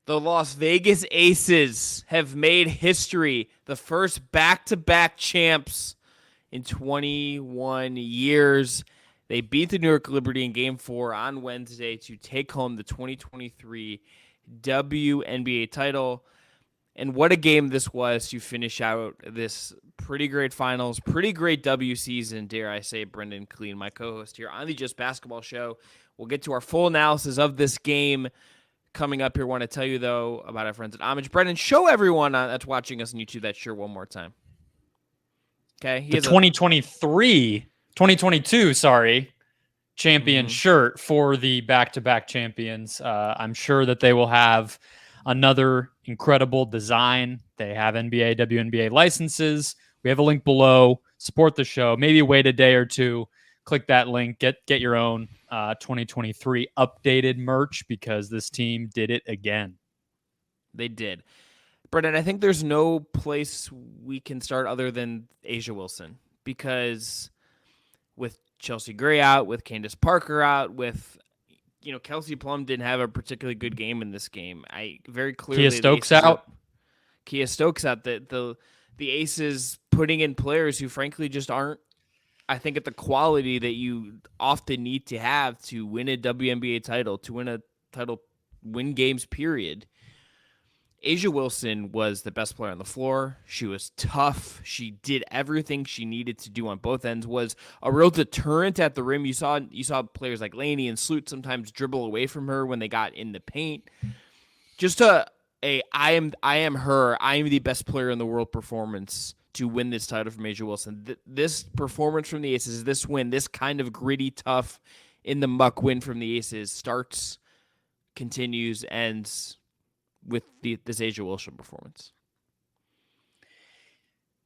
The Las Vegas Aces have made history. The first back-to-back champs in 21 years. They beat the New York Liberty in Game 4 on Wednesday to take home the 2023 WNBA title. And what a game this was to finish out this pretty great finals, pretty great W season, dare I say, Brendon Kleen, my co-host here on the Just Basketball Show. We'll get to our full analysis of this game coming up here. Want to tell you, though, about our friends at Homage. Brendan, show everyone that's watching us on YouTube that shirt one more time. Okay. The 2022, champion shirt for the back-to-back champions. I'm sure that they will have another incredible design. They have NBA, WNBA licenses. We have a link below. Support the show. Maybe wait a day or two. Click that link. Get your own 2023 updated merch because this team did it again. They did. Brendan, I think there's no place we can start other than A'ja Wilson because with Chelsea Gray out, with Candace Parker out, with Kelsey Plum didn't have a particularly good game in this game. Very clearly Kia Stokes out. Kia Stokes out. The Aces putting in players who frankly just aren't, I think, at the quality that you often need to have to win a WNBA title, to win a title, win games, period. A'ja Wilson was the best player on the floor. She was tough. She did everything she needed to do on both ends, was a real deterrent at the rim. You saw players like Laney and Sloot sometimes dribble away from her when they got in the paint. Just I am the best player in the world performance to win this title from A'ja Wilson. This performance from the Aces, this win, this kind of gritty, tough, in the muck win from the Aces starts, continues, ends with this A'ja Wilson performance.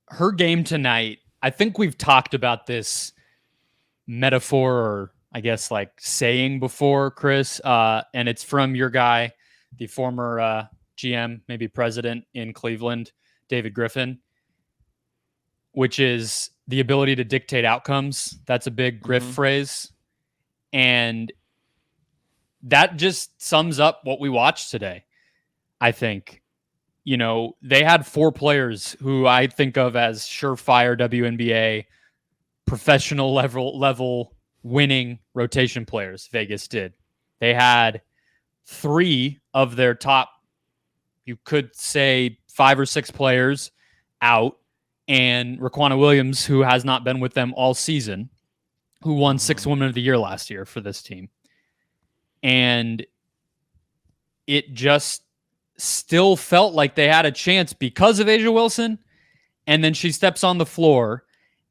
Her game tonight, I think we've talked about this metaphor or I guess like saying before, Chris, and it's from your guy, the former GM, maybe president in Cleveland, David Griffin, which is the ability to dictate outcomes. That's a big Griff phrase. And that just sums up what we watched today. I think, they had four players who I think of as surefire WNBA professional level winning rotation players. Vegas did. They had three of their top, you could say 5 or 6 players out, and Raquana Williams, who has not been with them all season, who won 6 Women of the Year last year for this team. And it just still felt like they had a chance because of A'ja Wilson. And then she steps on the floor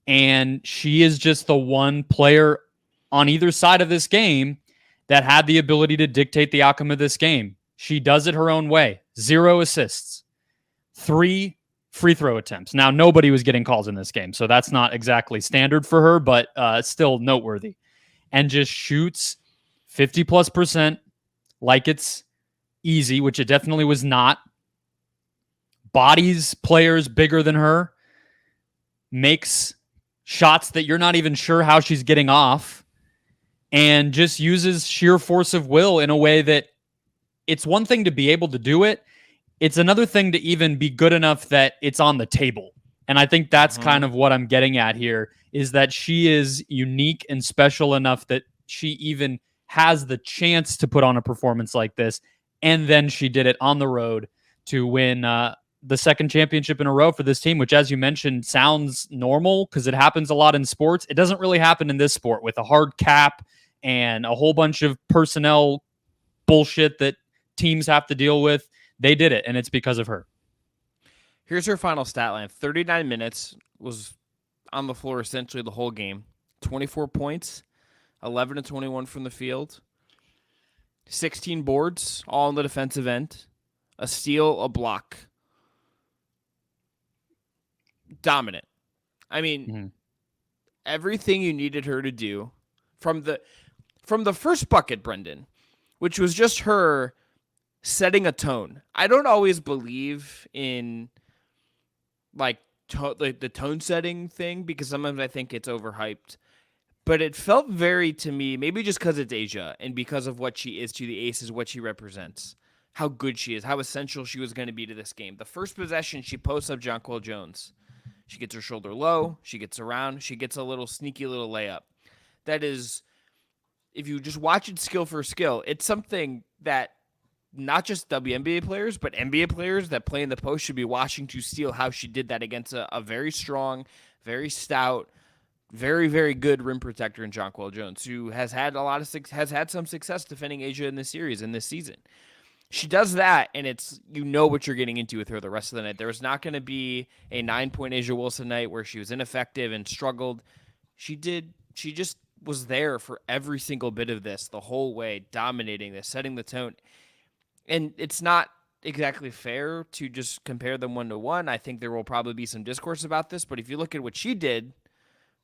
and she is just the one player on either side of this game that had the ability to dictate the outcome of this game. She does it her own way. 0 assists, 3 free throw attempts. Now, nobody was getting calls in this game, so that's not exactly standard for her, but still noteworthy. And just shoots 50+% like it's easy, which it definitely was not. Bodies players bigger than her, makes shots that you're not even sure how she's getting off, and just uses sheer force of will in a way that it's one thing to be able to do it. It's another thing to even be good enough that it's on the table. And I think that's kind of what I'm getting at here, is that she is unique and special enough that she even has the chance to put on a performance like this. And then she did it on the road to win the second championship in a row for this team, which, as you mentioned, sounds normal because it happens a lot in sports. It doesn't really happen in this sport with a hard cap and a whole bunch of personnel bullshit that teams have to deal with. They did it, and it's because of her. Here's her final stat line. 39 minutes, was on the floor essentially the whole game. 24 points, 11 to 21 from the field. 16 boards, all on the defensive end. A steal, a block. Dominant. I mean, everything you needed her to do from the first bucket, Brendan, which was just her setting a tone. I don't always believe in like the tone setting thing because sometimes I think it's overhyped. But it felt very, to me, maybe just because it's A'ja and because of what she is to the Aces, what she represents, how good she is, how essential she was going to be to this game. The first possession, she posts up Jonquel Jones. She gets her shoulder low. She gets around. She gets a little sneaky little layup. That is, if you just watch it skill for skill, it's something that not just WNBA players, but NBA players that play in the post should be watching to steal how she did that against a very strong, very stout, very, very good rim protector in Jonquel Jones, who has had some success defending Asia in this series, in this season. She does that, and it's, you know what you're getting into with her the rest of the night. There was not going to be a 9-point Asia Wilson night where she was ineffective and struggled. She just was there for every single bit of this the whole way, dominating this, setting the tone. And it's not exactly fair to just compare them 1-to-1. I think there will probably be some discourse about this, but if you look at what she did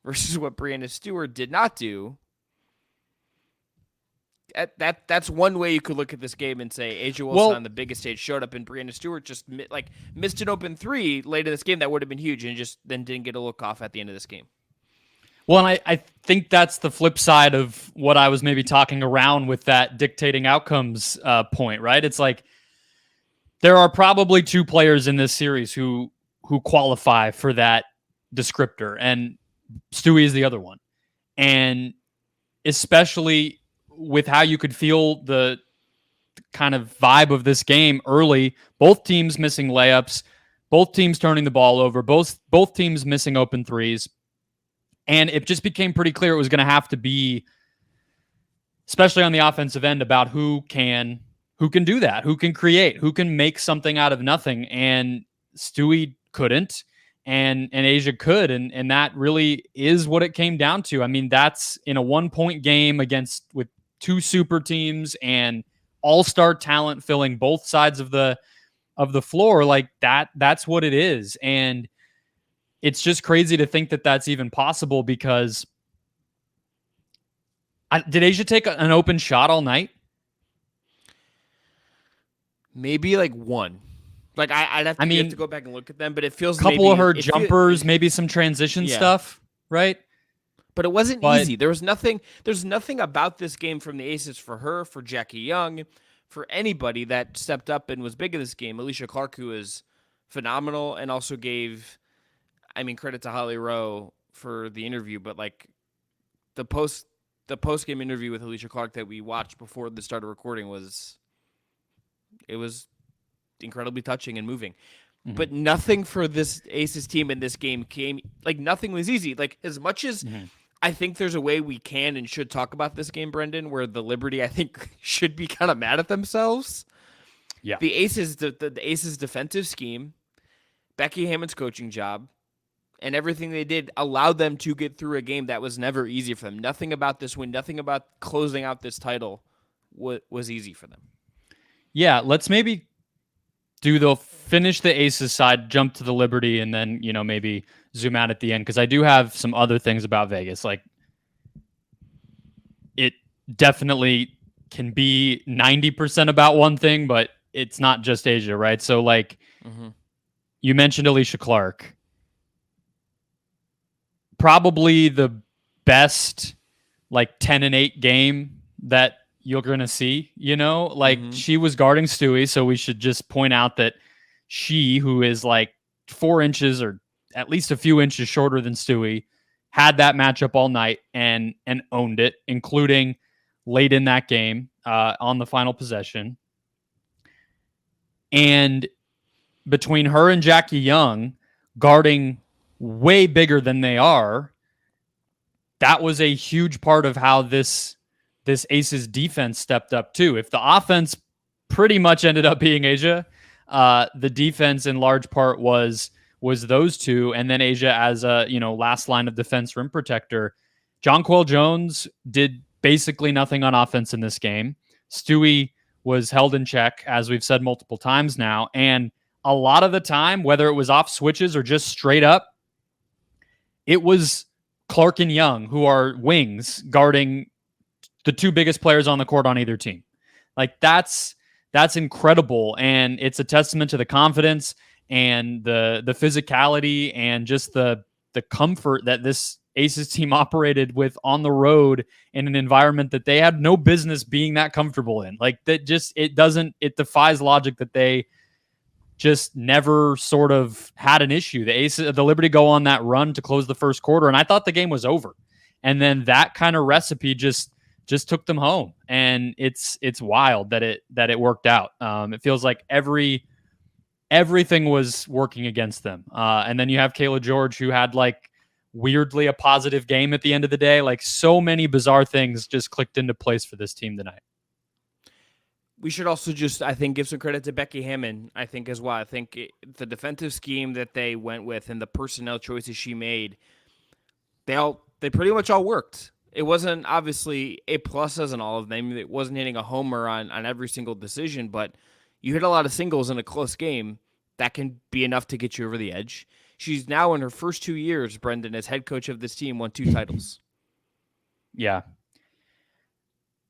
versus what Breanna Stewart did not do, that's one way you could look at this game and say Asia Wilson on the biggest stage showed up, and Breanna Stewart just missed an open three late in this game that would have been huge, and just then didn't get a look off at the end of this game. Well, and I think that's the flip side of what I was maybe talking around with that dictating outcomes point, right? It's like there are probably two players in this series who qualify for that descriptor, and Stewie is the other one. And especially with how you could feel the kind of vibe of this game early, both teams missing layups, both teams turning the ball over, both teams missing open threes. And it just became pretty clear it was going to have to be, especially on the offensive end, about who can do that, who can create, who can make something out of nothing. And Stewie couldn't, and Asia could. And that really is what it came down to. I mean, that's in a 1-point game with two super teams and all-star talent filling both sides of the floor. Like that's what it is. And it's just crazy to think that that's even possible, because did Asia take an open shot all night? Maybe like one. Like I'd have to go back and look at them, but it feels a couple of her jumpers, maybe some transition stuff, right? But it wasn't easy. There's nothing about this game from the Aces for her, for Jackie Young, for anybody that stepped up and was big in this game. Alicia Clark, who is phenomenal, and also gave, credit to Holly Rowe for the interview, but like the post game interview with Alicia Clark that we watched before the start of recording was incredibly touching and moving. Mm-hmm. But nothing for this Aces team in this game nothing was easy. Like, as much as I think there's a way we can and should talk about this game, Brendan, where the Liberty, I think, should be kind of mad at themselves. Yeah. The Aces, the Aces defensive scheme, Becky Hammond's coaching job, and everything they did allowed them to get through a game that was never easy for them. Nothing about this win, nothing about closing out this title was easy for them. Yeah, let's maybe finish the Aces side, jump to the Liberty, and then, maybe zoom out at the end, because I do have some other things about Vegas. Like, it definitely can be 90% about one thing, but it's not just Asia, right? So, like, you mentioned Alicia Clark. Probably the best, 10-8 game that you're going to see, she was guarding Stewie. So we should just point out that she, who is 4 inches or at least a few inches shorter than Stewie, had that matchup all night and owned it, including late in that game on the final possession. And between her and Jackie Young guarding way bigger than they are, that was a huge part of how this Aces defense stepped up too. If the offense pretty much ended up being Asia, the defense in large part was those two, and then Asia as a last line of defense rim protector. Jonquel Jones did basically nothing on offense in this game. Stewie was held in check, as we've said multiple times now, and a lot of the time, whether it was off switches or just straight up, it was Clark and Young, who are wings, guarding the two biggest players on the court on either team. Like, that's incredible, and it's a testament to the confidence and the physicality and just the comfort that this Aces team operated with on the road in an environment that they had no business being that comfortable in. Like that just it defies logic that they just never sort of had an issue. The Liberty go on that run to close the first quarter, and I thought the game was over. And then that kind of recipe just took them home, and it's wild that it worked out. It feels like everything was working against them. And then you have Kayla George, who had like weirdly a positive game at the end of the day. Like so many bizarre things just clicked into place for this team tonight. We should also just, I think, give some credit to Becky Hammon, I think, as well. I think the defensive scheme that they went with and the personnel choices she made, they pretty much all worked. It wasn't obviously A pluses on all of them. It wasn't hitting a homer on every single decision, but you hit a lot of singles in a close game. That can be enough to get you over the edge. She's now in her first 2 years, Brendon, as head coach of this team, won 2 titles. Yeah.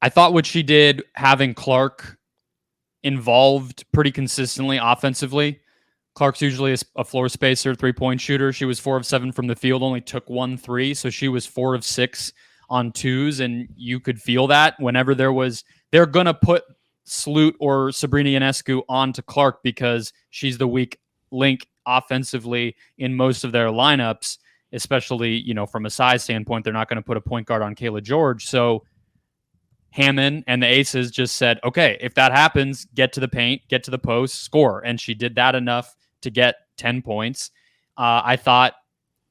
I thought what she did having Clark involved pretty consistently offensively. Clark's usually a floor spacer, 3-point shooter. She was 4 of 7 from the field, only took 1 3. So she was 4 of 6 on twos. And you could feel that whenever they're going to put Sloot or Sabrina Ionescu onto Clark because she's the weak link offensively in most of their lineups, especially, from a size standpoint. They're not going to put a point guard on Kayla George. So Hammon and the Aces just said, okay, if that happens, get to the paint, get to the post, score. And she did that enough to get 10 points. I thought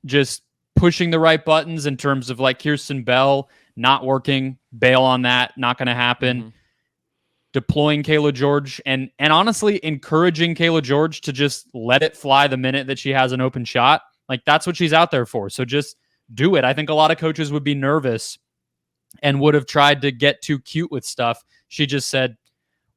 just pushing the right buttons in terms of like Kirsten Bell not working, bail on that, not going to happen. Mm-hmm. Deploying Kayla George and honestly encouraging Kayla George to just let it fly the minute that she has an open shot. Like that's what she's out there for. So just do it. I think a lot of coaches would be nervous and would have tried to get too cute with stuff. She just said,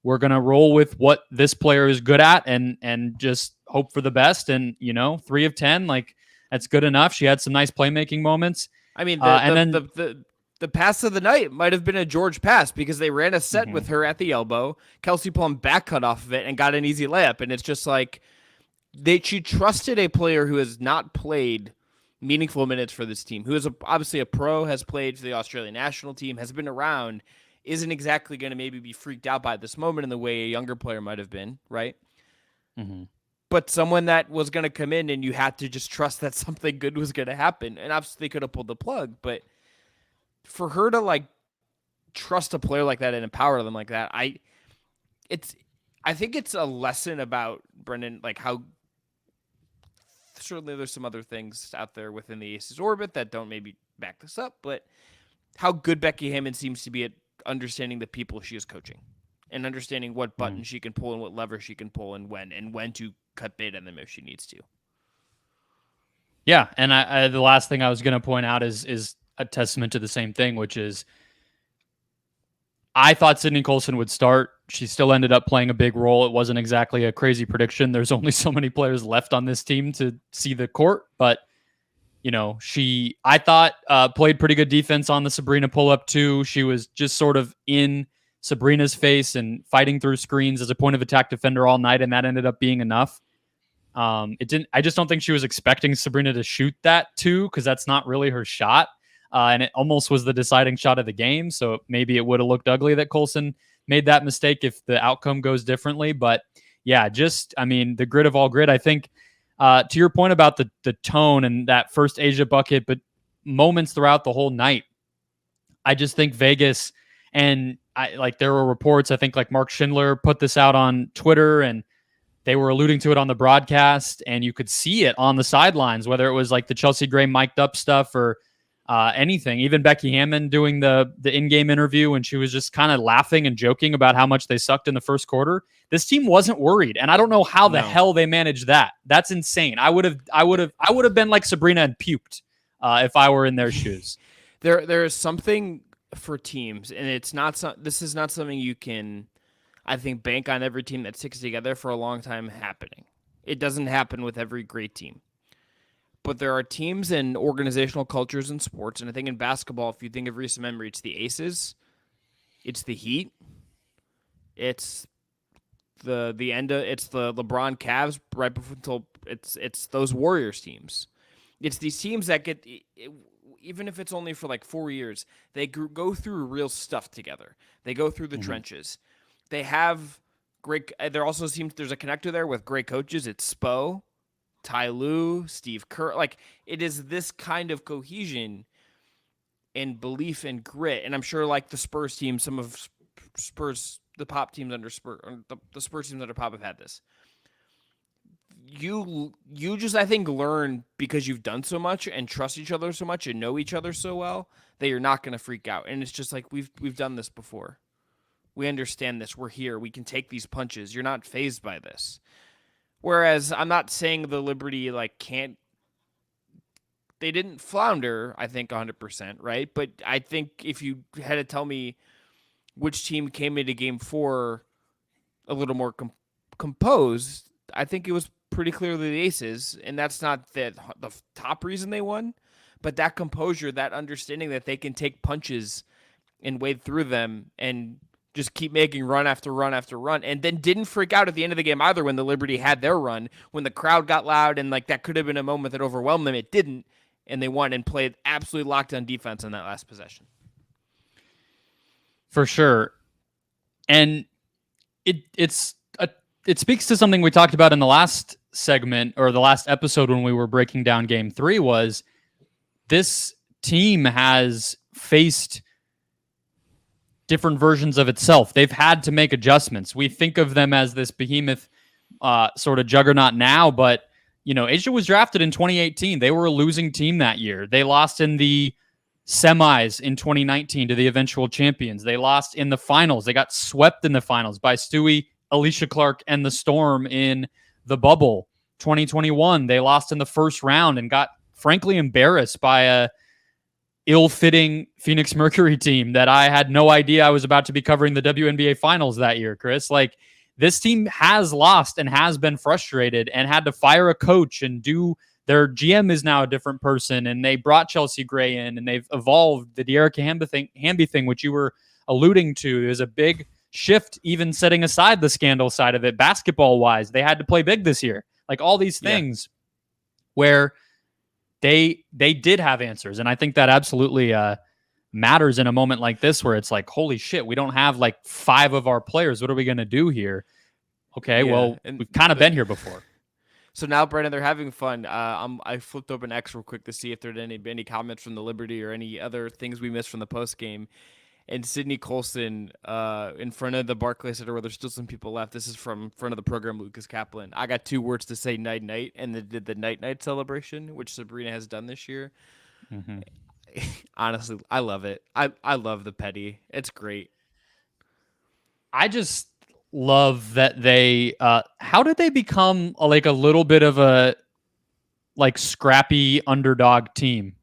we're going to roll with what this player is good at and just hope for the best. And, 3 of 10, like that's good enough. She had some nice playmaking moments. I mean, the pass of the night might have been a George pass because they ran a set with her at the elbow. Kelsey Plum back cut off of it and got an easy layup. And it's just like she trusted a player who has not played meaningful minutes for this team, who is obviously a pro, has played for the Australian national team, has been around, isn't exactly going to maybe be freaked out by this moment in the way a younger player might have been, right? Mm-hmm. But someone that was going to come in and you had to just trust that something good was going to happen. And obviously they could have pulled the plug, but for her to like trust a player like that and empower them like that, I think it's a lesson about Brendon, like how certainly there's some other things out there within the Aces orbit that don't maybe back this up, but how good Becky Hammon seems to be at understanding the people she is coaching and understanding what buttons she can pull and what levers she can pull and when to cut bait on them if she needs to. Yeah, and I the last thing I was going to point out is a testament to the same thing, which is I thought Sydney Colson would start. She still ended up playing a big role. It wasn't exactly a crazy prediction. There's only so many players left on this team to see the court, but I thought played pretty good defense on the Sabrina pull-up too. She was just sort of in Sabrina's face and fighting through screens as a point of attack defender all night, and that ended up being enough. I just don't think she was expecting Sabrina to shoot that too, because that's not really her shot. And it almost was the deciding shot of the game. So maybe it would have looked ugly that Colson made that mistake if the outcome goes differently. But yeah, the grit of all grit. I think to your point about the tone and that first Asia bucket, but moments throughout the whole night, I just think Vegas and there were reports, I think like Mark Schindler put this out on Twitter and they were alluding to it on the broadcast and you could see it on the sidelines, whether it was like the Chelsea Gray mic'd up stuff or anything. Even Becky Hammon doing the in-game interview when she was just kind of laughing and joking about how much they sucked in the first quarter. This team wasn't worried, and I don't know how the hell they managed that. That's insane. I would have been like Sabrina and puked if I were in their shoes. There is something for teams, and this is not something you can, I think, bank on every team that sticks together for a long time happening. It doesn't happen with every great team. But there are teams and organizational cultures in sports, and I think in basketball, if you think of recent memory, it's the Aces, it's the Heat, it's it's the LeBron Cavs right before until it's those Warriors teams. It's these teams that even if it's only for like 4 years, they go through real stuff together. They go through the trenches. They have great. There also seems there's a connector there with great coaches. It's Spo, Ty Lue, Steve Kerr. Like, it is this kind of cohesion and belief and grit. And I'm sure, like the Spurs team, some of Spurs, the Pop teams under Spurs, the Spurs teams under Pop have had this. You just, I think, learn because you've done so much and trust each other so much and know each other so well that you're not going to freak out. And it's just like, we've done this before. We understand this. We're here. We can take these punches. You're not fazed by this. Whereas I'm not saying the Liberty can't. They didn't flounder, I think, 100%, right? But I think if you had to tell me which team came into Game 4 a little more composed, I think it was pretty clearly the Aces, and that's not the top reason they won, but that composure, that understanding that they can take punches and wade through them and just keep making run after run after run, and then didn't freak out at the end of the game either when the Liberty had their run, when the crowd got loud and that could have been a moment that overwhelmed them. It didn't, and they won and played absolutely lockdown defense in that last possession. For sure. And it speaks to something we talked about in the last segment or the last episode when we were breaking down Game 3 was this team has faced different versions of itself. They've had to make adjustments. We think of them as this behemoth sort of juggernaut now, but Asia was drafted in 2018. They were a losing team that year. They lost in the semis in 2019 to the eventual champions. They lost in the finals. They got swept in the finals by Stewie, Alicia Clark, and the Storm in the bubble. 2021, they lost in the first round and got frankly embarrassed by a ill-fitting Phoenix Mercury team that I had no idea I was about to be covering the WNBA Finals that year, Chris. This team has lost and has been frustrated and had to fire a coach and their GM is now a different person, and they brought Chelsea Gray in, and they've evolved. The De'Erica Hamby thing, which you were alluding to, is a big shift, even setting aside the scandal side of it, basketball-wise. They had to play big this year. All these things where they did have answers, and I think that absolutely matters in a moment like this where it's holy shit, we don't have 5 of our players. What are we going to do here? Okay, well, we've kind of been here before. So now, Brandon, they're having fun. I flipped open X real quick to see if there had any comments from the Liberty or any other things we missed from the post game. And Sydney Colson in front of the Barclays Center, where there's still some people left. This is from front of the program, Lucas Kaplan. I got 2 words to say: night night, and they did the night night celebration, which Sabrina has done this year. Mm-hmm. Honestly, I love it. I love the petty. It's great. I just love that they how did they become a little bit of a scrappy underdog team?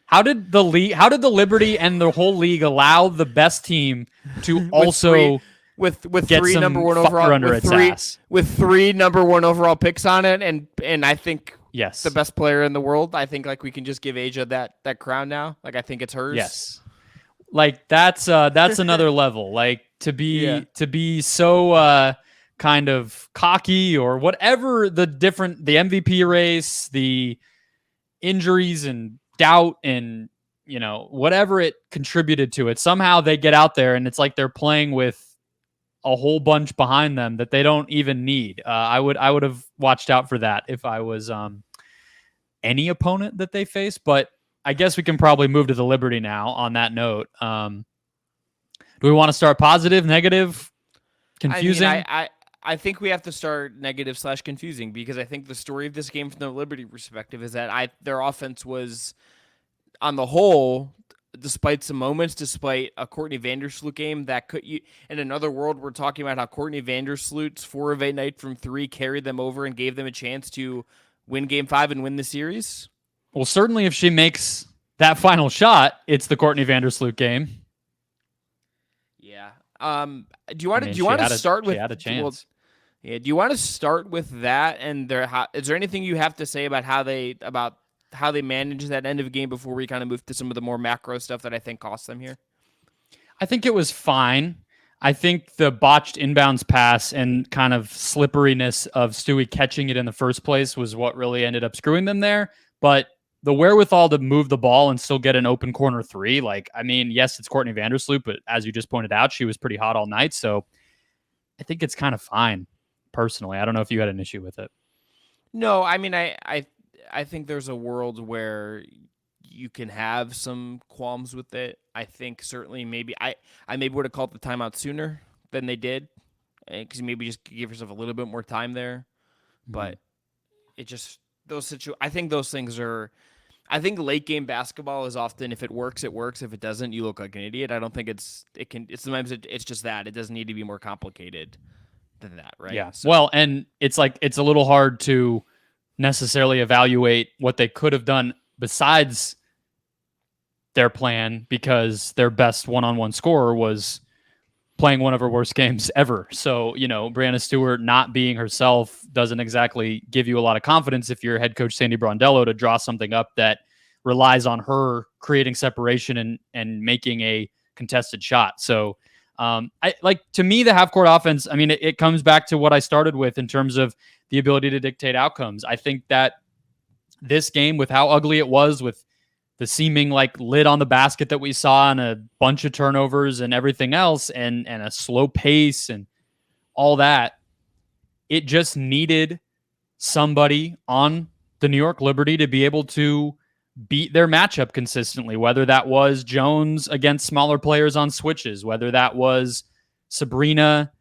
How did the Liberty and the whole league allow the best team to also with 3 number 1 overall under its ass with 3 number 1 overall picks on it, and I think the best player in the world. I think we can just give Asia that crown now. I think it's hers. Yes. That's another level. To be so kind of cocky or whatever the MVP race, the injuries and doubt and whatever it contributed to it. Somehow they get out there and it's they're playing with a whole bunch behind them that they don't even need. I would have watched out for that if I was any opponent that they face, but I guess we can probably move to the Liberty now on that note. Do we want to start positive, negative, confusing? I think we have to start negative/confusing because I think the story of this game from the Liberty perspective is that their offense was, on the whole, despite some moments, despite a Courtney Vandersloot game that could, in another world, we're talking about how Courtney Vandersloot's 4 of 8 night from 3 carried them over and gave them a chance to win Game 5 and win the series. Well, certainly if she makes that final shot, it's the Courtney Vandersloot game. Yeah. Do you want to start with? She had a chance. Do you want to start with that? And is there anything you have to say about how they managed that end of game before we kind of move to some of the more macro stuff that I think cost them here? I think it was fine. I think the botched inbounds pass and kind of slipperiness of Stewie catching it in the first place was what really ended up screwing them there. But the wherewithal to move the ball and still get an open corner three. Like, I mean, yes, it's Courtney Vandersloot, but as you just pointed out, she was pretty hot all night. So I think it's kind of fine. Personally, I don't know if you had an issue with it. No, I mean, I think there's a world where you can have some qualms with it. I think certainly maybe I maybe would have called the timeout sooner than they did, because maybe just give yourself a little bit more time there. But it just I think those things are. I think late game basketball is often, if it works, it works. If it doesn't, you look like an idiot. I don't think it's sometimes it's just that. It doesn't need to be more complicated than that, right? Yeah. So, Well, and it's like it's a little hard to necessarily evaluate what they could have done besides their plan, because their best one-on-one scorer was playing one of her worst games ever. So, Breanna Stewart not being herself doesn't exactly give you a lot of confidence if you're head coach Sandy Brondello to draw something up that relies on her creating separation and making a contested shot. So, to me, the half court offense, I mean, it comes back to what I started with in terms of the ability to dictate outcomes. I think that this game, with how ugly it was, with the seeming like lid on the basket that we saw, and a bunch of turnovers and everything else, and a slow pace and all that, it just needed somebody on the New York Liberty to be able to beat their matchup consistently, whether that was Jones against smaller players on switches, whether that was Sabrina,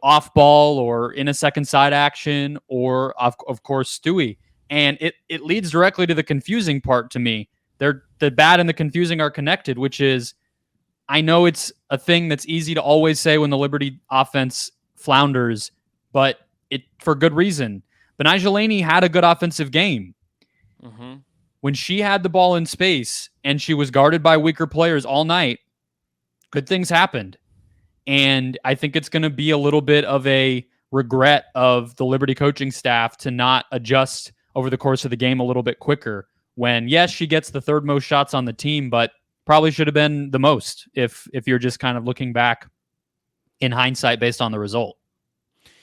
off ball or in a second side action, or of course Stewie. And it leads directly to the confusing part to me. The bad and the confusing are connected, which is, I know it's a thing that's easy to always say when the Liberty offense flounders, but it for good reason. Betnijah Laney had a good offensive game. mm-hmm. When she had the ball in space and she was guarded by weaker players all night, good things happened. And I think it's going to be a little bit of a regret of the Liberty coaching staff to not adjust over the course of the game a little bit quicker, when, yes, she gets the third most shots on the team, but probably should have been the most if you're just kind of looking back in hindsight based on the result.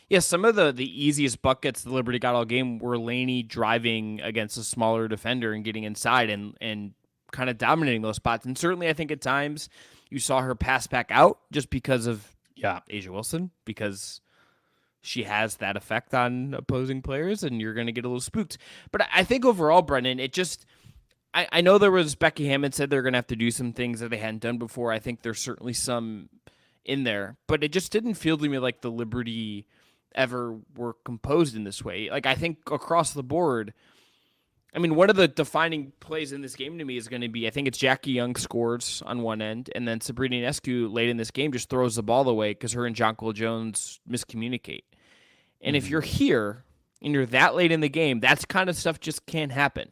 Yeah, some of the easiest buckets the Liberty got all game were Laney driving against a smaller defender and getting inside and kind of dominating those spots. And certainly I think at times you saw her pass back out just because of A'ja Wilson, because she has that effect on opposing players, and you're going to get a little spooked. But I think overall, Brendan, it just I know there was, Becky Hammond said they're going to have to do some things that they hadn't done before. I think there's certainly some in there, but it just didn't feel to me like the Liberty ever were composed in this way. Like, I think across the board, I mean, one of the defining plays in this game to me is going to be, I think it's Jackie Young scores on one end, and then Sabrina Ionescu late in this game just throws the ball away because her and Jonquil Jones miscommunicate. And if you're here and you're that late in the game, that kind of stuff just can't happen.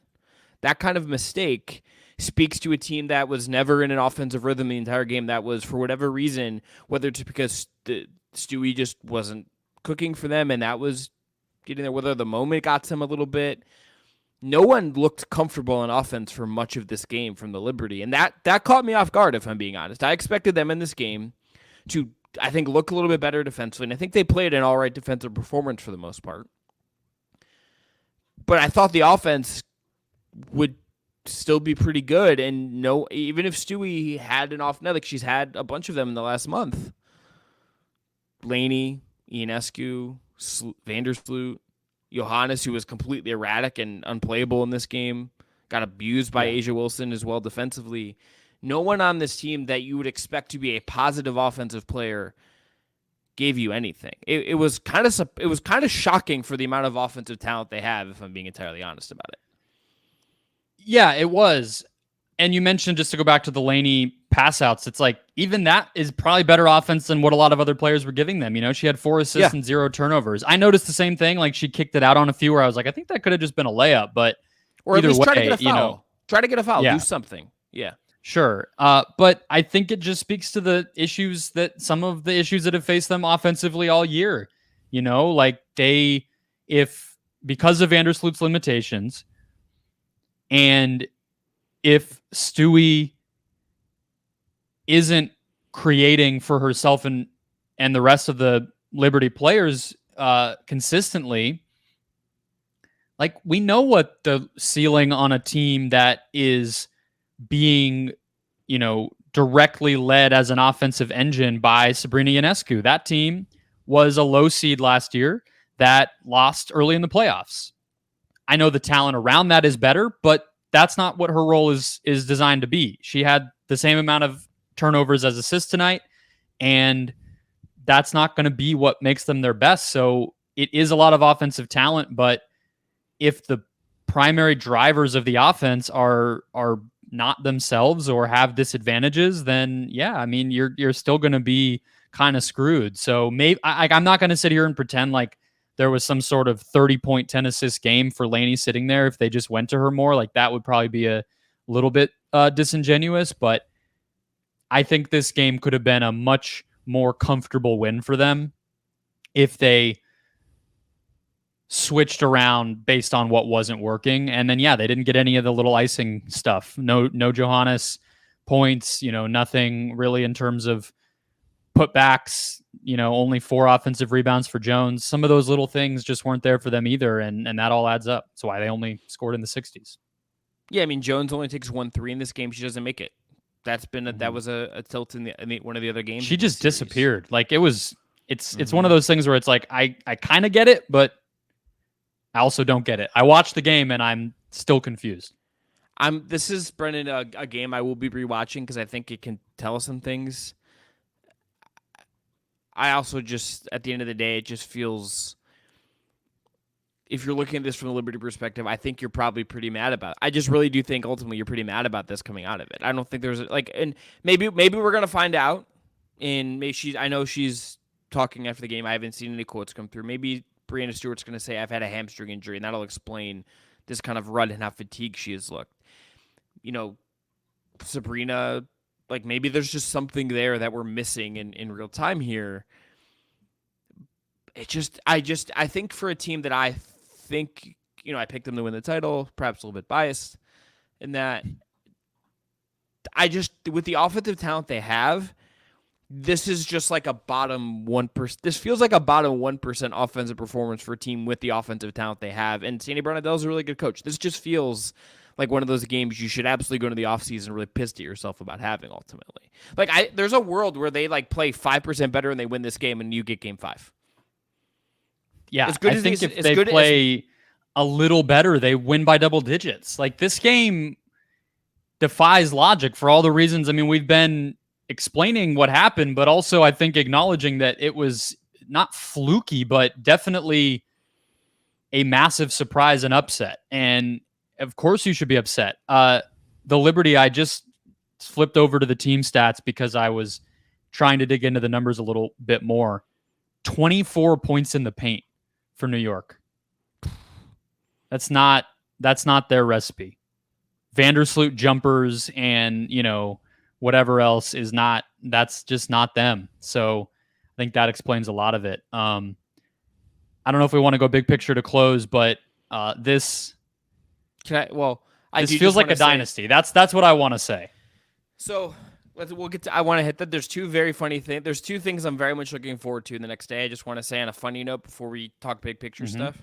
That kind of mistake speaks to a team that was never in an offensive rhythm the entire game, that was, for whatever reason, whether it's because Stewie just wasn't cooking for them and that was getting there, whether the moment got to them a little bit. No one looked comfortable on offense for much of this game from the Liberty, and that caught me off guard, if I'm being honest. I expected them in this game to, I think, look a little bit better defensively, and I think they played an all right defensive performance for the most part. But I thought the offense would still be pretty good, and no, even if Stewie had an off night, like she's had a bunch of them in the last month, Laney, Ionescu, Vandersloot, Johannes, who was completely erratic and unplayable in this game, got abused by A'ja Wilson as well defensively. No one on this team that you would expect to be a positive offensive player gave you anything. It was kind of shocking for the amount of offensive talent they have, if I'm being entirely honest about it. Yeah, it was. And you mentioned, just to go back to the Laney pass outs, it's like, even that is probably better offense than what a lot of other players were giving them. She had 4 assists and 0 turnovers. I noticed the same thing. Like, she kicked it out on a few where I was like, I think that could have just been a layup, but or at either least way, try to get a foul. Try to get a foul. Yeah. Do something. Yeah. Sure. But I think it just speaks to the issues that some of the issues that have faced them offensively all year. Like because of Vandersloot's limitations, and if Stewie isn't creating for herself and the rest of the Liberty players consistently, like we know what the ceiling on a team that is being, directly led as an offensive engine by Sabrina Ionescu. That team was a low seed last year that lost early in the playoffs. I know the talent around that is better, but that's not what her role is designed to be. She had the same amount of turnovers as assists tonight, and that's not going to be what makes them their best. So it is a lot of offensive talent, but if the primary drivers of the offense are not themselves or have disadvantages, then yeah, I mean you're still going to be kind of screwed. So maybe I'm not going to sit here and pretend like there was some sort of 30-point 10 assist game for Laney sitting there. If they just went to her more, like that would probably be a little bit disingenuous. But I think this game could have been a much more comfortable win for them if they switched around based on what wasn't working. And then, yeah, they didn't get any of the little icing stuff. No Johannes points, nothing really in terms of putbacks, only 4 offensive rebounds for Jones. Some of those little things just weren't there for them either. And that all adds up. That's why they only scored in the 60s. Yeah. I mean, Jones only takes 1-3 in this game. She doesn't make it. That's been that was a tilt in one of the other games. She just disappeared. Like it's one of those things where it's like, I kind of get it, but I also don't get it. I watched the game and I'm still confused. This is, Brendan, a game I will be rewatching because I think it can tell us some things. I also just, at the end of the day, it just feels, if you're looking at this from the Liberty perspective, I think you're probably pretty mad about it. I just really do think ultimately you're pretty mad about this coming out of it. I don't think there's and maybe we're gonna find out. And maybe I know she's talking after the game. I haven't seen any quotes come through. Maybe Breanna Stewart's going to say, I've had a hamstring injury, and that'll explain this kind of run and how fatigued she has looked. Sabrina, like maybe there's just something there that we're missing in real time here. I think for a team that I think, I picked them to win the title, perhaps a little bit biased in that. With the offensive talent they have, this is just like a bottom 1%. This feels like a bottom 1% offensive performance for a team with the offensive talent they have. And Sandy Bernadette's a really good coach. This just feels like one of those games you should absolutely go into the offseason really pissed at yourself about having ultimately. There's a world where they play 5% better and they win this game and you get game 5. Yeah, I think if they play a little better, they win by double digits. Like this game defies logic for all the reasons. I mean, we've been explaining what happened, but also I think acknowledging that it was not fluky, but definitely a massive surprise and upset. And of course you should be upset. The Liberty, I just flipped over to the team stats because I was trying to dig into the numbers a little bit more. 24 points in the paint for New York. That's not their recipe. Vandersloot jumpers and, whatever else is not, that's just not them. So I think that explains a lot of it. I don't know if we want to go big picture to close, but this feels like a dynasty. That's what I want to say. So we'll get to, I want to hit that. There's two very funny things. There's two things I'm very much looking forward to the next day. I just want to say on a funny note before we talk big picture stuff.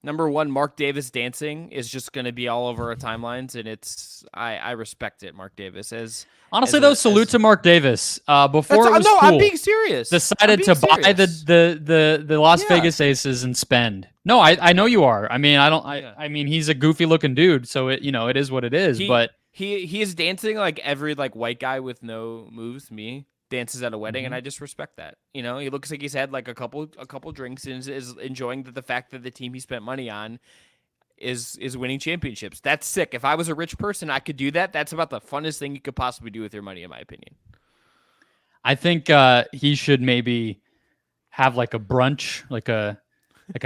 Number one, Mark Davis dancing is just going to be all over our timelines, and I respect it. Mark Davis honestly salute to Mark Davis. Before it was cool, I'm being serious. Decided to buy the Las Vegas Aces and spend. No, I know you are. I mean, I mean, he's a goofy looking dude, so it is what it is. But he is dancing like every white guy with no moves. Me dances at a wedding, and I just respect that. He looks like he's had a couple drinks and is enjoying the fact that the team he spent money on is winning championships. That's sick. If I was a rich person, I could do that. That's about the funnest thing you could possibly do with your money, in my opinion. I think he should maybe have a brunch, like a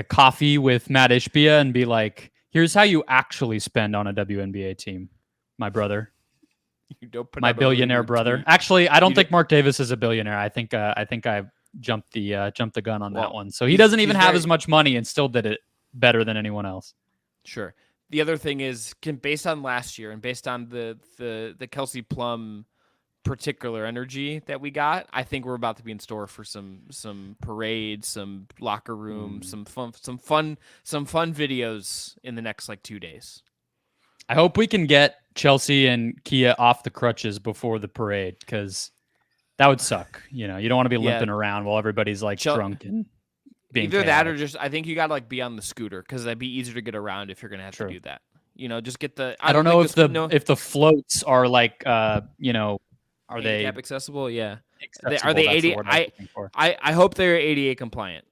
coffee with Matt Ishbia, and be like, "Here's how you actually spend on a WNBA team, my brother." My billionaire brother. Tweet. Actually, I don't think Mark Davis is a billionaire. I think I jumped the gun on that one. So he doesn't even have as much money and still did it better than anyone else. Sure. The other thing is, based on last year and based on the Kelsey Plum particular energy that we got, I think we're about to be in store for some parades, some locker room, some fun videos in the next like 2 days. I hope we can get Chelsea and Kia off the crutches before the parade, because that would suck. You know, you don't want to be limping around while everybody's like drunk and being either chaotic. that or just I think you got to like be on the scooter because that'd be easier to get around if you're gonna have to do that. You know, just get the. I don't know if the floats are like you know, are handicap they accessible? Yeah. accessible? Are they That's 80? the word I was looking for. I hope they're ADA compliant.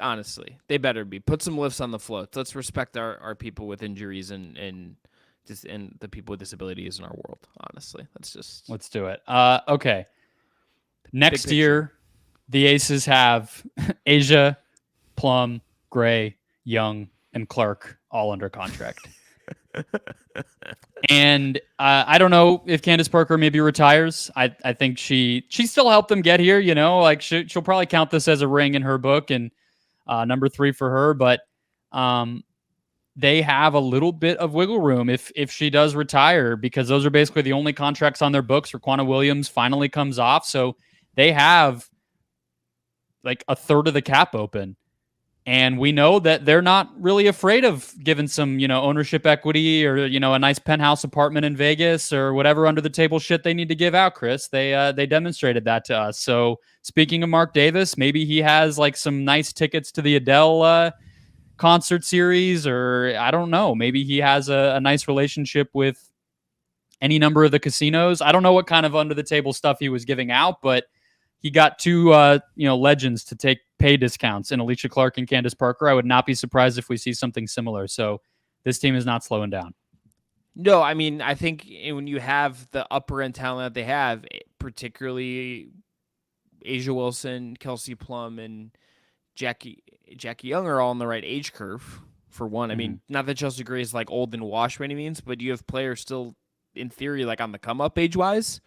Honestly, they better be. Put some lifts on the floats. Let's respect our people with injuries and the people with disabilities in our world. Honestly, let's do it. Okay. Next year, the Aces have Asia, Plum, Gray, Young, and Clark all under contract. And I don't know if Candace Parker maybe retires. I think she still helped them get here. You know, like she'll probably count this as a ring in her book and number 3 for her. But they have a little bit of wiggle room if she does retire, because those are basically the only contracts on their books. Raquana Williams finally comes off, so they have like a third of the cap open. And we know that they're not really afraid of giving some, you know, ownership equity or, you know, a nice penthouse apartment in Vegas or whatever under the table shit they need to give out, Chris. They demonstrated that to us. So speaking of Mark Davis, maybe he has like some nice tickets to the Adele concert series, or I don't know. Maybe he has a nice relationship with any number of the casinos. I don't know what kind of under the table stuff he was giving out, but he got 2 legends to take pay discounts in Alicia Clark and Candace Parker. I would not be surprised if we see something similar. So this team is not slowing down. No, I mean, I think when you have the upper end talent that they have, particularly Asia Wilson, Kelsey Plum, and Jackie Young are all on the right age curve, for one. I mean, not that Chelsea Gray is like old and washed by any means, but you have players still, in theory, like on the come up age-wise.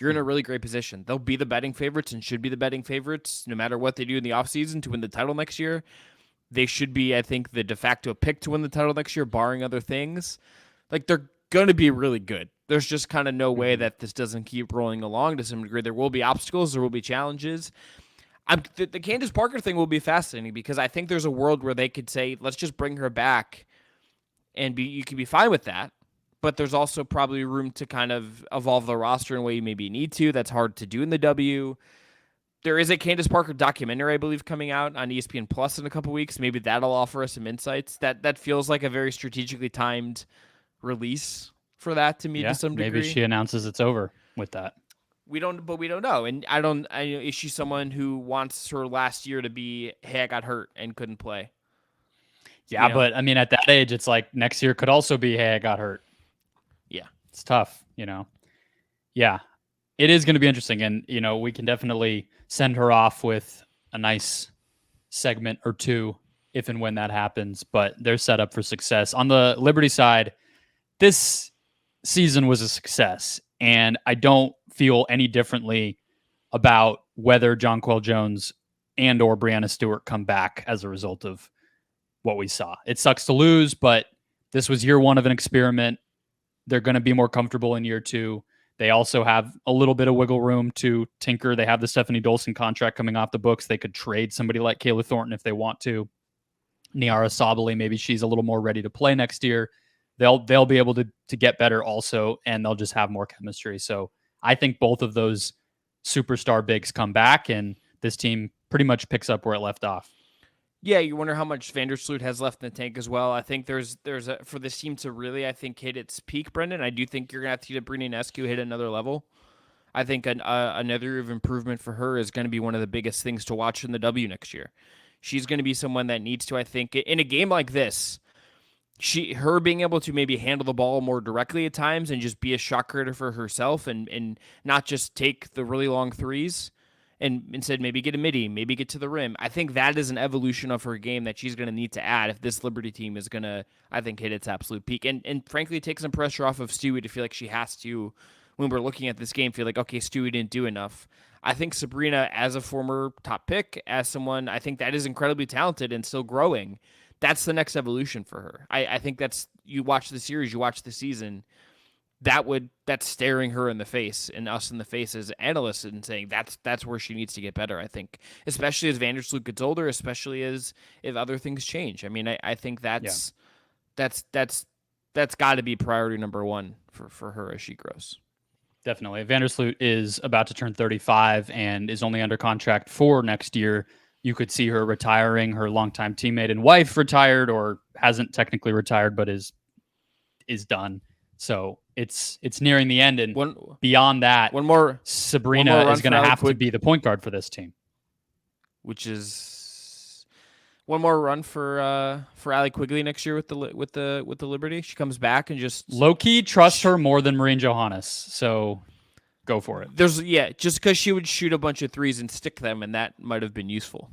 You're in a really great position. They'll be the betting favorites and should be the betting favorites no matter what they do in the offseason to win the title next year. They should be, I think, the de facto pick to win the title next year, barring other things. Like, they're going to be really good. There's just kind of no way that this doesn't keep rolling along to some degree. There will be obstacles. There will be challenges. The Candace Parker thing will be fascinating because I think there's a world where they could say, let's just bring her back and you could be fine with that. But there's also probably room to kind of evolve the roster in a way you maybe need to. That's hard to do in the W. There is a Candace Parker documentary, I believe, coming out on ESPN Plus in a couple weeks. Maybe that'll offer us some insights. That feels like a very strategically timed release for that to me to some degree. Maybe she announces it's over with that. We don't know. And is she someone who wants her last year to be, hey, I got hurt and couldn't play? Yeah, you know? But I mean, at that age, it's like next year could also be, hey, I got hurt. Yeah. It's tough, you know? Yeah. It is going to be interesting. And, you know, we can definitely send her off with a nice segment or two if and when that happens, but they're set up for success. On the Liberty side, this season was a success, and I don't feel any differently about whether Jonquel Jones and or Breanna Stewart come back as a result of what we saw. It sucks to lose, but this was year 1 of an experiment. They're going to be more comfortable in year 2. They also have a little bit of wiggle room to tinker. They have the Stephanie Dolson contract coming off the books. They could trade somebody like Kayla Thornton if they want to. Niara Sabali, maybe she's a little more ready to play next year. They'll be able to get better also, and they'll just have more chemistry. So I think both of those superstar bigs come back, and this team pretty much picks up where it left off. Yeah, you wonder how much Vandersloot has left in the tank as well. I think there's for this team to really, I think, hit its peak, Brendan. I do think you're going to have to see Breanna Stewart hit another level. I think another year of improvement for her is going to be one of the biggest things to watch in the W next year. She's going to be someone that needs to, I think, in a game like this, her being able to maybe handle the ball more directly at times and just be a shot creator for herself and not just take the really long threes and instead maybe get a midi, maybe get to the rim. I think that is an evolution of her game that she's going to need to add if this Liberty team is going to, I think, hit its absolute peak. And frankly, take some pressure off of Stewie to feel like she has to, when we're looking at this game, feel like, okay, Stewie didn't do enough. I think Sabrina, as a former top pick, as someone I think that is incredibly talented and still growing, that's the next evolution for her. I think that's, you watch the series, you watch the season, that's staring her in the face and us in the face as analysts and saying that's where she needs to get better. I think, especially as Vandersloot gets older, especially as if other things change. I mean, I think Yeah, that's got to be priority number one for her as she grows. definitely. Vandersloot is about to turn 35 and is only under contract for next year. You could see her retiring. Her longtime teammate and wife retired, or hasn't technically retired, but is done. So it's nearing the end, and One beyond that, one more Sabrina run is going for to Allie have to Quig, be the point guard for this team. which is one more run for Allie Quigley next year with the Liberty. She comes back and just Low key trust her more than Marine Johannes, so go for it. Just because she would shoot a bunch of threes and stick them, and that might have been useful.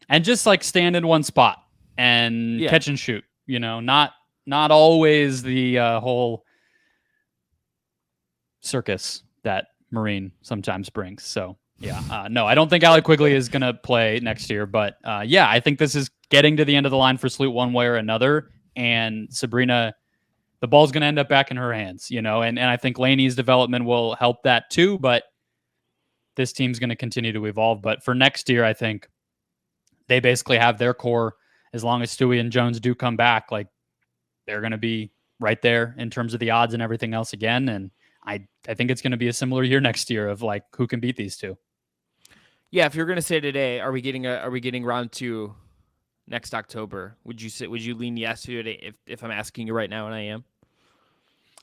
And just like stand in one spot and catch and shoot. Not always the whole circus that Marine sometimes brings. So yeah, no, I don't think Allie Quigley is going to play next year, but I think this is getting to the end of the line for Sloot one way or another. And Sabrina, the ball's going to end up back in her hands, and I think Laney's development will help that too. But this team's going to continue to evolve. But for next year, I think they basically have their core. As long as Stewie and Jones do come back, like they're going to be right there in terms of the odds and everything else again. And I think it's going to be a similar year next year of like who can beat these two. Yeah, if you're going to say today, are we getting round 2 next October? Would you lean yes to it if I'm asking you right now, and I am?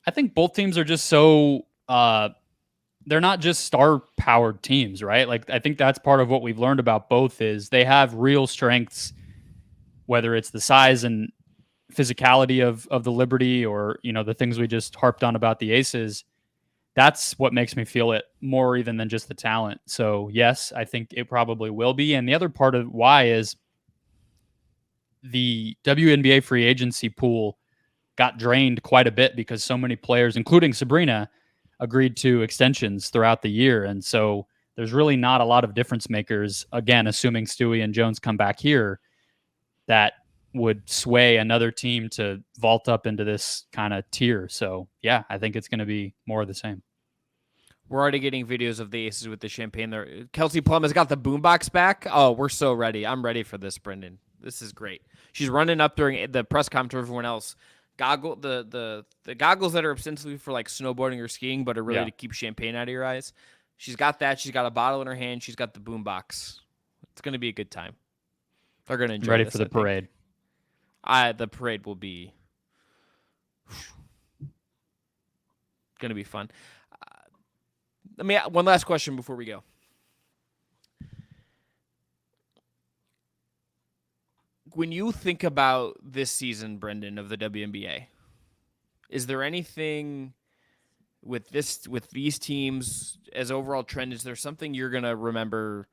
I think both teams are just so they're not just star-powered teams, right? Like I think that's part of what we've learned about both is they have real strengths, whether it's the size and physicality of the Liberty or the things we just harped on about the Aces. That's what makes me feel it more even than just the talent. So yes, I think it probably will be. And the other part of why is the WNBA free agency pool got drained quite a bit because so many players, including Sabrina, agreed to extensions throughout the year. And so there's really not a lot of difference makers, again, assuming Stewie and Jones come back here, that would sway another team to vault up into this kind of tier. So yeah, I think it's going to be more of the same. We're already getting videos of the Aces with the champagne there. Kelsey Plum has got the boombox back. Oh, we're so ready. I'm ready for this, Brendan. This is great. She's running up during the press conference to everyone else. The goggles that are ostensibly for like snowboarding or skiing, but are really to keep champagne out of your eyes. She's got that. She's got a bottle in her hand. She's got the boombox. It's going to be a good time. They're going to enjoy ready this, for the parade. The parade will be going to be fun. Let me one last question before we go. When you think about this season, Brendan, of the WNBA, is there anything with these teams as overall trend? Is there something you're gonna remember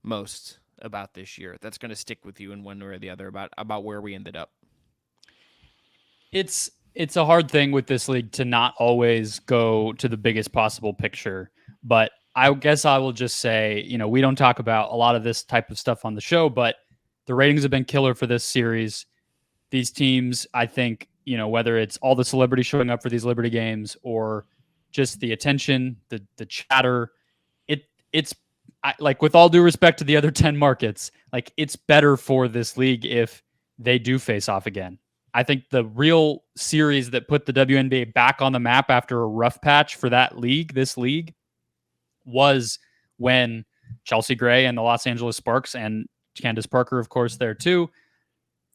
most about this year that's gonna stick with you in one way or the other about where we ended up? It's a hard thing with this league to not always go to the biggest possible picture, but I guess I will just say, we don't talk about a lot of this type of stuff on the show, but the ratings have been killer for this series. These teams, I think, whether it's all the celebrities showing up for these Liberty games or just the attention, the chatter, it's like, with all due respect to the other 10 markets, like it's better for this league if they do face off again. I think the real series that put the WNBA back on the map after a rough patch for this league, was when Chelsea Gray and the Los Angeles Sparks, and Candace Parker, of course, there too,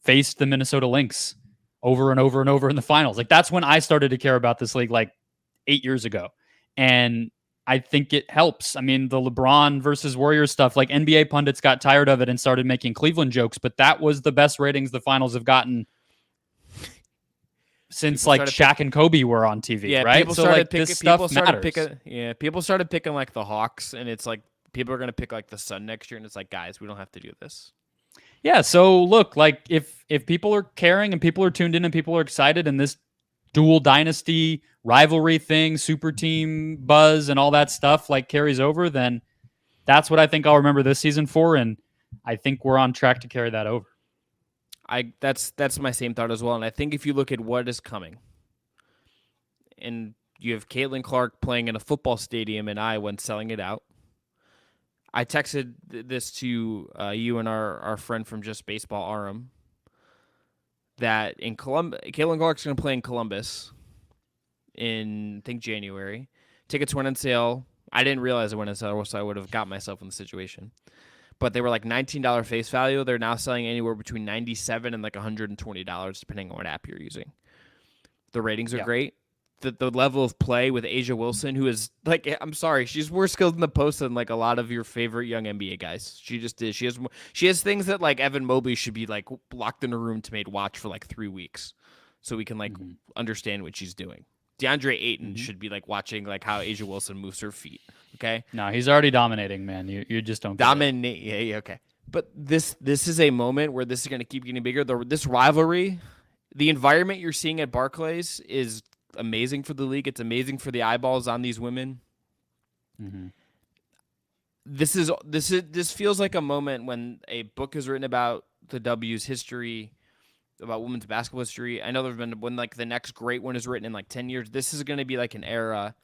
faced the Minnesota Lynx over and over and over in the finals. Like that's when I started to care about this league, like 8 years ago. And I think it helps. I mean, the LeBron versus Warriors stuff, like NBA pundits got tired of it and started making Cleveland jokes, but that was the best ratings the finals have gotten since like Shaq and Kobe were on TV, right? People started people started picking like the Hawks, and it's like people are going to pick like the Sun next year, and it's like, guys, we don't have to do this. Yeah, so look, like if people are caring and people are tuned in and people are excited, and this dual dynasty rivalry thing, super team buzz and all that stuff like carries over, then that's what I think I'll remember this season for, and I think we're on track to carry that over. That's my same thought as well. And I think if you look at what is coming, and You have Caitlin Clark playing in a football stadium in Iowa and selling it out. I texted this to you and our friend from Just Baseball, Aram, that in Caitlin Clark's going to play in Columbus in, I think, January. Tickets went on sale. I didn't realize it went on sale, so I would have got myself in the situation. But they were like $19 face value. They're now selling anywhere between $97 and like $120, depending on what app you're using. The ratings are great. The level of play with Asia Wilson, who is like, I'm sorry, she's more skilled in the post than like a lot of your favorite young NBA guys. She just is. She has things that like Evan Mobley should be like locked in a room to made watch for like 3 weeks, so we can like understand what she's doing. DeAndre Ayton should be like watching like how Asia Wilson moves her feet. Okay. No, he's already dominating, man. You just don't dominate. Yeah, okay. But this is a moment where this is going to keep getting bigger. This rivalry, the environment you're seeing at Barclays is amazing for the league. It's amazing for the eyeballs on these women. Mm-hmm. This feels like a moment when a book is written about the W's history, about women's basketball history. I know there's been when like the next great one is written in like 10 years. This is going to be like an era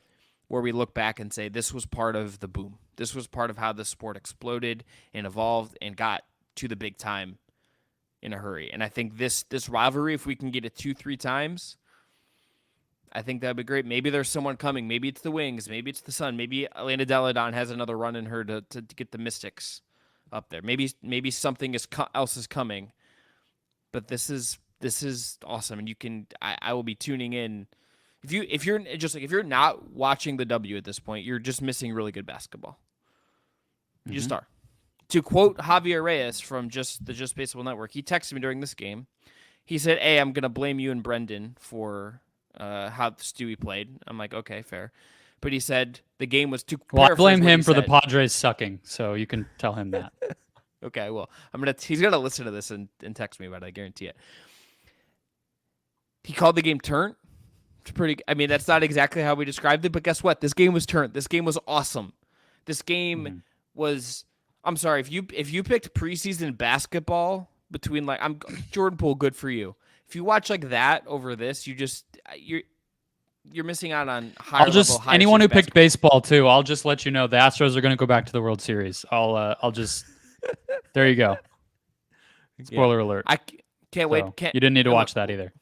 where we look back and say this was part of the boom. This was part of how the sport exploded and evolved and got to the big time in a hurry. And I think this rivalry, if we can get it 2-3 times, I think that'd be great. Maybe there's someone coming. Maybe it's the Wings. Maybe it's the Sun. Maybe Elena Deladon has another run in her to get the Mystics up there. Maybe something else is coming. But this is awesome, and you can. I will be tuning in. If you're not watching the W at this point, you're just missing really good basketball. You just are. To quote Javier Reyes from the Just Baseball Network, he texted me during this game. He said, "Hey, I'm gonna blame you and Brendan for how Stewie played." I'm like, okay, fair. But he said the game was too. Well, I blame him for the Padres sucking, so you can tell him that. Okay, well, he's gonna listen to this and text me about it. I guarantee it. He called the game turnt. It's pretty. I mean, that's not exactly how we described it, but guess what? This game was turnt. This game was awesome. This game was. I'm sorry if you picked preseason basketball between like Jordan Poole, good for you. If you watch like that over this, you're missing out on higher level. Anyone who picked baseball too, I'll just let you know the Astros are going to go back to the World Series. I'll just there you go. Spoiler alert. I can't wait. You didn't need to watch that either.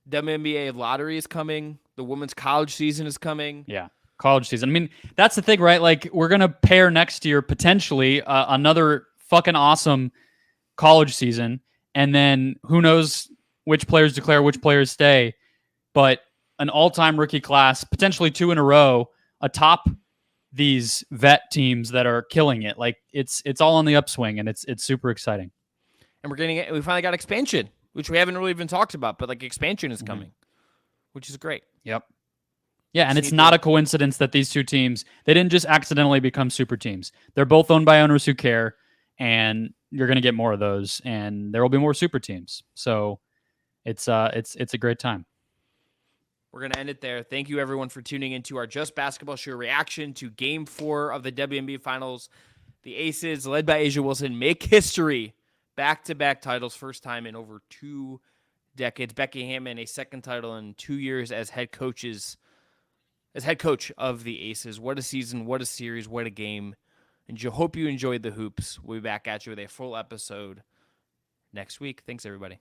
WNBA lottery is coming. The women's college season is coming. Yeah, college season. I mean, that's the thing, right? Like we're going to pair next year potentially another fucking awesome college season, and then who knows which players declare, which players stay, but an all-time rookie class, potentially 2 in a row, atop these vet teams that are killing it. Like it's all on the upswing, and it's super exciting. And we finally got expansion, which we haven't really even talked about, but like expansion is coming, which is great. Yep. Yeah, and it's not a coincidence that these two teams, they didn't just accidentally become super teams. They're both owned by owners who care, and you're going to get more of those, and there will be more super teams. So it's a great time. We're going to end it there. Thank you, everyone, for tuning into our Just Basketball Show reaction to Game 4 of the WNBA Finals. The Aces, led by Asia Wilson, make history. Back-to-back titles, first time in over 2 decades. Becky Hammon, a second title in 2 years as head coach of the Aces. What a season, what a series, what a game. And hope you enjoyed the hoops. We'll be back at you with a full episode next week. Thanks, everybody.